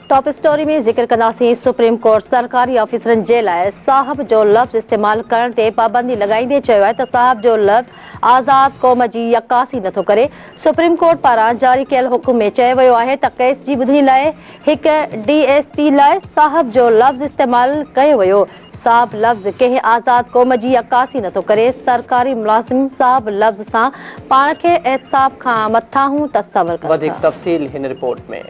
Top story में ज़िक्र कंदासीं। सुप्रीम कोर्ट सरकारी ऑफिसरनि जे लाइ साहब जो लफ़्ज़ इस्तेमाल करण ते पाबंदी लॻाईंदे चयो आहे त साहब जो लफ़्ज़ आज़ाद क़ौम जी अक्कासी नथो करे। सुप्रीम कोर्ट पारां जारी कयल हुकुम में चयो वियो आहे त केस जी ॿुधणी लाइ हिक DSP लाइ साहब जो लफ़्ज़ इस्तेमाल कयो वियो। साहब लफ़्ज़ कंहिं आज़ाद क़ौम जी अक्कासी नथो करे। सरकारी मुलाज़िम साहब लफ़्ज़ सां पाण खे एहतिसाब खां मथां तस्वर कनि। वधीक तफ़सील हिन रिपोर्ट में।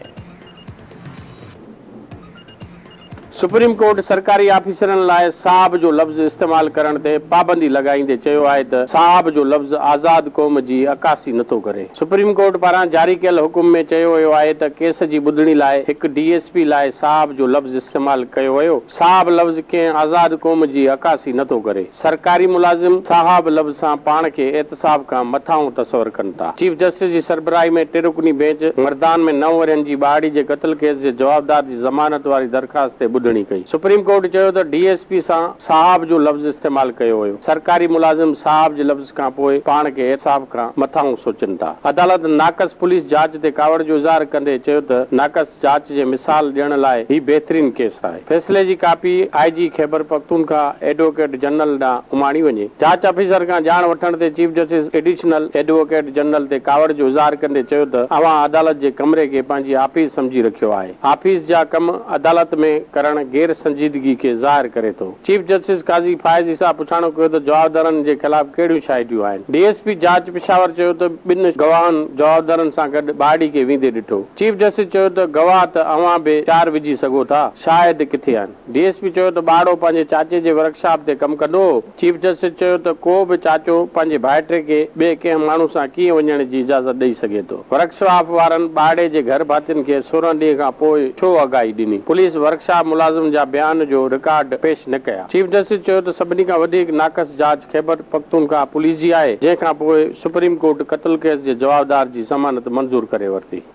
सुप्रीम कोर्ट सरकारी ऑफिसरनि लाइ साहब जो लफ़्ज़ इस्तेमाल करण ते पाबंदी लॻाईंदे चयो आहे त साहब जो लफ़्ज़ आज़ाद क़ौम जी अक्कासी नथो करे। सुप्रीम कोर्ट पारां जारी कयल हुकुम में चयो वियो आहे त केस जी ॿुधणी लाइ हिक DSP लाइ साहब जो लफ़्ज़ इस्तेमाल कयो वियो। साहब लफ़्ज़ कंहिं आज़ाद क़ौम जी अक्कासी नथो करे। सरकारी मुलाज़िम साहब लफ़्ज़ सां पाण खे एहतिसाब खां मथां तस्वर कनि था। चीफ जस्टिस जी सरबराही में टे रुकनी बेंच मर्दान में 9 वरियनि जी ॿाड़ी जे क़त्ल केस जे जवाबदार जी ज़मानत वारी दरख़्वास्त ते ॿुधणी कई। सुप्रीम कोर्ट चयो त DSP सां साहब जो लफ़्ज़ इस्तेमाल कयो वियो। सरकारी मुलाज़िम साहब जे लफ़्ज़ खां पोइ पाण खे एहतिसाब खां मथां सोचनि था। अदालत नाक़स पुलिस जांच ते कावड़ जो इज़हार कंदे चयो त नाक़स जांच जे मिसाल ॾियण लाइ ही बहितरीन केस आहे। फैसले जी copy IG Khyber Pakhtunkhwa advocate general ॾांहुं उमाणी वञे। जांच ऑफिसर खां ॼाण वठण ते chief justice additional advocate general ते कावड़ जो इज़हार कंदे चयो त अवां अदालत जे कमरे खे पंहिंजी ऑफिस समझी रखियो आहे। ऑफिस जा कम अदालत में करण गैर संजीदगी के ज़ाहिर करे थो। चीफ जस्टिस काज़ी फाइज़ ईसा पुछाणो कयो त जवाबदारनि जे ख़िलाफ़ कहिड़ियूं शाहिदियूं आहिनि। DSP जांच पेशावर चयो त ॿिनि गवाहनि जवाबदारनि सां गॾु ॿाड़ी खे वींदे ॾिठो। चीफ जस्टिस चयो त गवाह त अवां बि 4 विझी सघो था, शायदि किथे आहिनि। DSP चयो त ॿाड़ो पंहिंजे चाचे जे वर्कशॉप ते कमु कंदो। चीफ जस्टिस चयो त को बि चाचो पंहिंजे भाइटे खे ॿिए कंहिं माण्हू सां कीअं वञण जी इजाज़त ॾेई सघे थो। वर्कशॉप वारनि ॿाड़े जे घर भातियुनि खे 16 ॾींहं खां पोइ छो आगाही ॾिनी। पुलिस वर्कशॉप मुलाज़िम जा बयान जो रिकॉर्ड पेश न कया। चीफ जस्टिस चयो त सभिनी खां वधीक नाक़स जांच खैबर पख्तूनख्वा पुलिस जी आहे, जंहिं खां पोइ सुप्रीम कोर्ट क़त्ल केस जे जवाबदार जी ज़मानत मंज़ूर करे वरिती।